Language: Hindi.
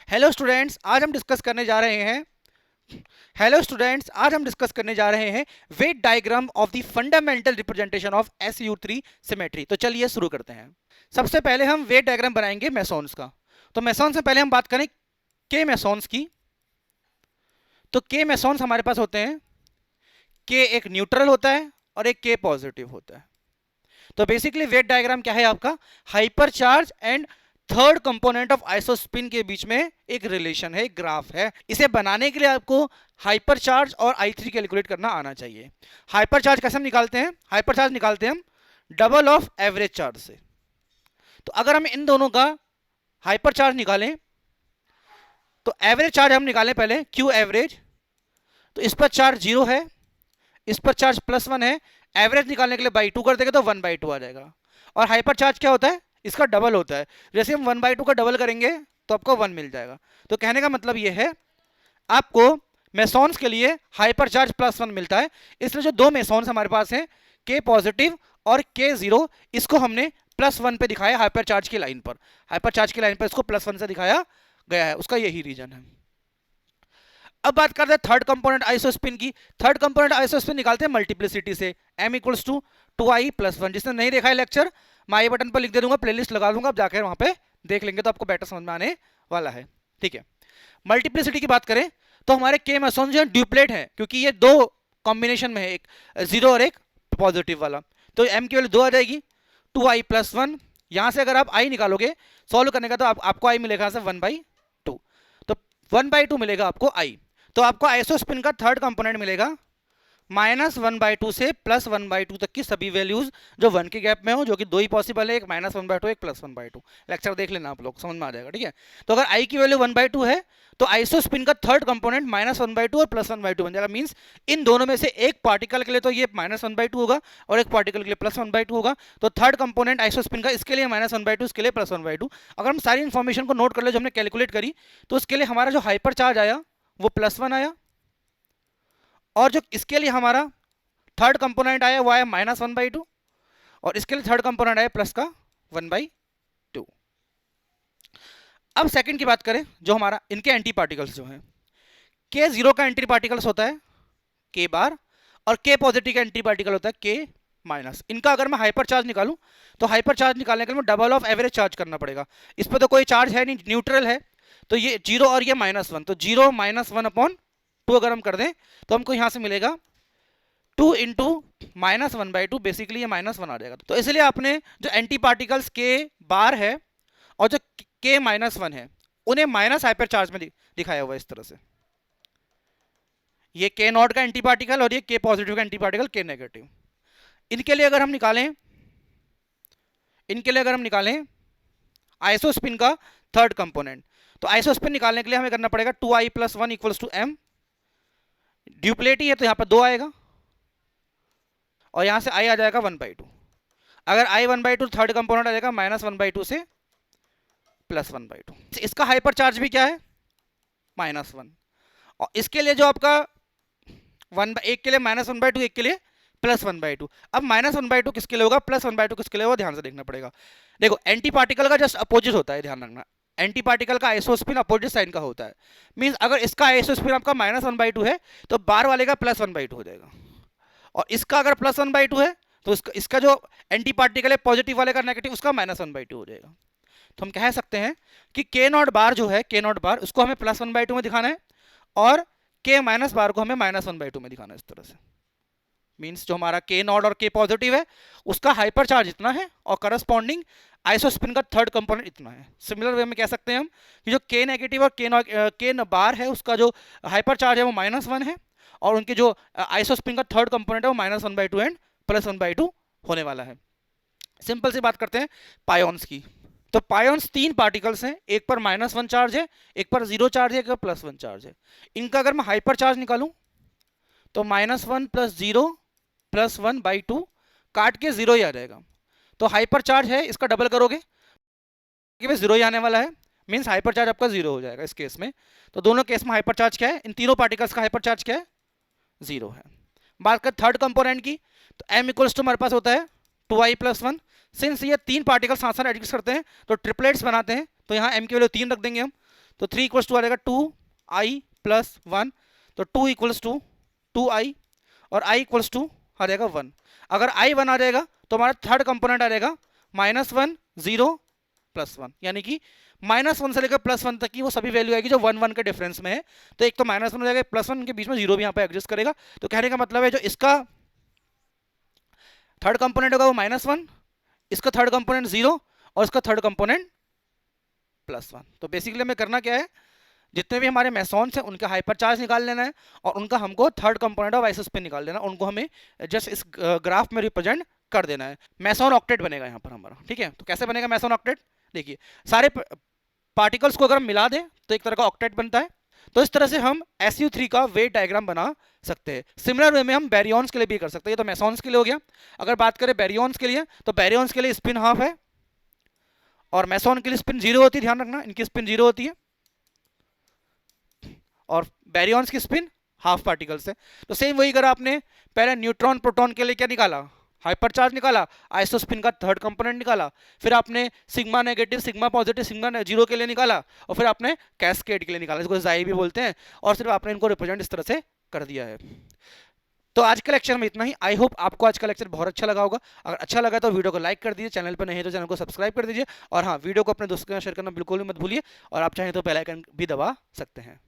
हेलो स्टूडेंट्स, आज हम डिस्कस करने जा रहे हैं weight diagram of the fundamental representation of SU3 symmetry. तो चलिए शुरू करते हैं। सबसे पहले हम वेट डायग्राम बनाएंगे मेसॉन्स का। तो मेसॉन्स से पहले हम बात करें के मेसॉन्स की। तो के मेसॉन्स हमारे पास होते हैं, के एक न्यूट्रल होता है और एक के पॉजिटिव होता है। तो बेसिकली वेट डायग्राम क्या है आपका, hyper charge and third component of isospin के बीच में एक रिलेशन है, एक ग्राफ है। इसे बनाने के लिए आपको हाइपर चार्ज और I3 कैलकुलेट करना आना चाहिए। हाइपर चार्ज कैसे हम निकालते हैं? हाइपर चार्ज निकालते हैं हम डबल ऑफ एवरेज चार्ज से। तो अगर हम इन दोनों का हाइपर चार्ज निकालें तो एवरेज चार्ज हम निकालें पहले, क्यू एवरेज। तो इस पर चार्ज 0 है, इस पर चार्ज +1 है। एवरेज निकालने के लिए बाई 2 कर देंगे तो 1/2 आ जाएगा। और हाइपर चार्ज क्या होता है? इसका डबल होता है। जैसे हम 1/2 का डबल करेंगे तो आपको 1 मिल जाएगा। तो कहने का मतलब ये है, आपको मेसॉन्स के लिए हाइपर चार्ज +1 मिलता है। इसलिए जो दो मेसॉन्स हमारे पास हैं, के पॉजिटिव और के 0, इसको हमने +1 पे दिखाया हाइपर चार्ज की लाइन पर। हाइपर चार्ज की लाइन पर इसको +1 से दिखाया गया है, उसका यही रीजन है। अब बात करते हैं थर्ड कंपोनेंट आइसोस्पिन की। थर्ड कंपोनेंट आइसोस्पिन निकालते हैं मल्टीप्लिसिटी से, m = 2i + 1। जिसने नहीं देखा है लेक्चर, मैं आई बटन पर लिख दे दूंगा, प्लेलिस्ट लगा दूंगा, आप जाकर वहां पे देख लेंगे तो आपको बेटर समझ में आने वाला है। ठीक है, मल्टीप्लिसिटी की बात करें तो हमारे के मेसॉन जो है ड्यूप्लेट है, क्योंकि ये दो कॉम्बिनेशन में है, एक 0 और एक पॉजिटिव वाला। तो m की वैल्यू 2 आ जाएगी, 2i + 1। यहां से अगर आप i निकालोगे सॉल्व करने का तो आपको i मिलेगा 1/2। तो 1/2 मिलेगा आपको i। तो आपको आइसोस्पिन का थर्ड कंपोनेंट मिलेगा -1/2 से +1/2 तक की सभी वैल्यूज जो 1 के गैप में हो, जो कि दो ही पॉसिबल है, एक -1/2 एक +1/2। लेक्चर देख लेना आप लोग, समझ में आ जाएगा। ठीक है, तो अगर i की वैल्यू 1/2 है तो आइसोस्पिन का थर्ड कंपोनेंट -1/2 और +1/2 बन जाएगा। मींस इन दोनों में से एक पार्टिकल के लिए तो ये -1/2 होगा और एक पार्टिकल के लिए +1/2 होगा। तो थर्ड कंपोनेंट आइसोस्पिन का इसके लिए -1/2, इसके लिए +1/2। अगर हम सारी इंफॉर्मेशन को नोट कर ले जो हमने कैलकुलेट करी, तो उसके लिए हमारा जो हाइपर चार्ज आया वो +1 आया, और जो इसके लिए हमारा थर्ड कंपोनेंट आया वो आया -1/2, और इसके लिए थर्ड कंपोनेंट आया प्लस का 1/2। अब सेकंड की बात करें, जो हमारा इनके एंटी पार्टिकल्स जो हैं, के 0 का एंटी पार्टिकल्स होता है के बार, और के पॉजिटिव का एंटी पार्टिकल होता है के माइनस। इनका अगर मैं हाइपर चार्ज निकालूं तो हाइपर चार्ज निकालने के लिए डबल ऑफ एवरेज चार्ज करना पड़ेगा। इस पर तो कोई चार्ज है नहीं, न्यूट्रल है, तो ये 0 और ये -1, तो 0 - 1/2 अगर हम कर दें तो हमको यहां से मिलेगा 2 × -1/2। बेसिकली ये -1 आ जाएगा। तो इसलिए आपने जो एंटी पार्टिकल्स के बार है और जो के -1 है, उन्हें माइनस हाइपर चार्ज में दिखाया हुआ है इस तरह से। ये के नॉट का एंटी पार्टिकल और ये के पॉजिटिव का एंटी पार्टिकल के नेगेटिव। इनके लिए अगर हम निकालें आइसोस्पिन का थर्ड कंपोनेंट, तो आइसोस्पिन निकालने के लिए हमें करना पड़ेगा 2i + 1 = m। ड्यूप्लेट ही है तो यहां पर 2 आएगा और यहां से i आ जाएगा 1/2। अगर i 1/2, थर्ड कंपोनेंट आ जाएगा -1/2 से +1/2। इसका हाइपर चार्ज भी क्या है? -1। और इसके लिए जो आपका एक के लिए -1/2, एक के लिए +1/2। अब -1/2 किसके लिए होगा, +1/2 किसके लिए होगा, ध्यान से देखना पड़ेगा। देखो, एंटी पार्टिकल का जस्ट अपोजिट होता है, ध्यान रखना। एंटी पार्टिकल का आइसोस्पिन अपोजिट साइन का होता है। मींस अगर इसका आइसोस्पिन आपका -1/2 है तो बार वाले का +1/2 हो जाएगा, और इसका अगर +1/2 है तो इसका जो एंटी पार्टिकल है पॉजिटिव वाले का नेगेटिव, उसका -1/2 हो जाएगा। तो हम कह सकते हैं कि के नॉट बार जो है, के नॉट बार उसको हमें +1/2 में दिखाना है, और के माइनस बार को हमें -1/2 में दिखाना है, इस तरह से। मींस जो हमारा के नॉट और के पॉजिटिव है उसका हाइपर चार्ज इतना है और करस्पॉन्डिंग आइसोस्पिन का थर्ड कंपोनेंट इतना है। सिमिलर वे में कह सकते हैं हम कि जो के नेगेटिव और के बार है उसका जो हाइपर चार्ज है वो -1 है, और उनके जो आइसोस्पिन का थर्ड कंपोनेंट है वो -1/2 एंड +1/2 होने वाला है। सिंपल सी बात करते हैं पायोन्स की। तो पायोन्स 3 पार्टिकल्स हैं, एक पर -1 चार्ज है, एक पर 0 चार्ज है, एक पर +1 चार्ज है। इनका अगर मैं हाइपर चार्ज निकालूं तो -1 + 0 + 1/2 काट के 0 ही आ जाएगा। तो हाइपर चार्ज है, इसका डबल करोगे कि भाई 0 ही आने वाला है, मींस हाइपर चार्ज आपका 0 हो जाएगा इस केस में। तो दोनों केस में हाइपर चार्ज क्या है, इन तीनों पार्टिकल्स का हाइपर चार्ज क्या है, 0 है। बात करें थर्ड कंपोनेंट की, तो m = हमारे पास होता है 2i + 1। सिंस ये 3 पार्टिकल साथ साथ एडजस्ट करते हैं तो ट्रिपलेट्स बनाते हैं, तो यहाँ m की वैल्यू 3 रख देंगे हम। तो 3 इक्वल्स टू आ जाएगा 2i प्लस 1, तो 2 इक्वल्स टू 2i और i इक्वल्स टू आ जाएगा 1। अगर i 1 आ जाएगा तो हमारा थर्ड कंपोनेंट आ जाएगा -1 0 +1, यानी कि -1 से लेकर +1 तक की वो सभी वैल्यू आएगी जो 1 1 के डिफरेंस में है। तो एक तो -1 हो जाएगा, +1 के बीच में 0 भी यहाँ पे एग्जिस्ट करेगा। तो कहने का मतलब है जो इसका थर्ड कंपोनेंट होगा वो -1, इसका थर्ड कंपोनेंट 0 और इसका थर्ड कंपोनेंट +1। तो बेसिकली हमें करना क्या है, जितने भी हमारे मेसॉन्स हैं उनका हाइपर चार्ज निकाल लेना है और उनका हमको थर्ड कंपोनेंट ऑफ आइसोस्पिन निकाल देना, उनको हमें जस्ट इस ग्राफ में रिप्रेजेंट कर देना है। मेसन ऑक्टेट बनेगा यहाँ पर हमारा, ठीक है। तो कैसे बनेगा मेसन ऑक्टेट, देखिए सारे पार्टिकल्स को अगर हम मिला दें तो एक तरह का ऑक्टेट बनता है। तो इस तरह से हम SU3 का वेट डायग्राम बना सकते हैं। सिमिलर वे में हम बैरियंस के लिए भी कर सकते हैं। ये तो मेसॉन्स के लिए हो गया। अगर बात करें बैरियंस के लिए, तो बैरियंस के लिए स्पिन हाफ है और मेसॉन के लिए स्पिन 0 होती है, ध्यान रखना इनकी स्पिन 0 होती है और बैरियंस की स्पिन हाफ पार्टिकल्स है। तो सेम वही करा आपने, पहले न्यूट्रॉन प्रोटॉन के लिए क्या निकाला, हाइपर चार्ज निकाला, आइसोस्पिन का थर्ड कंपोनेंट निकाला, फिर आपने sigma negative, sigma positive, sigma zero के लिए निकाला और फिर आपने कैस्केड के लिए निकाला, इसको जाई भी बोलते हैं, और सिर्फ आपने इनको रिप्रेजेंट इस तरह से कर दिया है। तो आज के लेक्चर में इतना ही। आई होप आपको आज का लेक्चर बहुत अच्छा लगा होगा। अगर अच्छा लगा तो वीडियो को लाइक कर दीजिए, चैनल पर नहीं है तो चैनल को सब्सक्राइब कर दीजिए और हाँ, वीडियो को अपने दोस्तों के साथ शेयर करना बिल्कुल भी मत भूलिए और आप चाहें तो बेल आइकन भी दबा सकते हैं।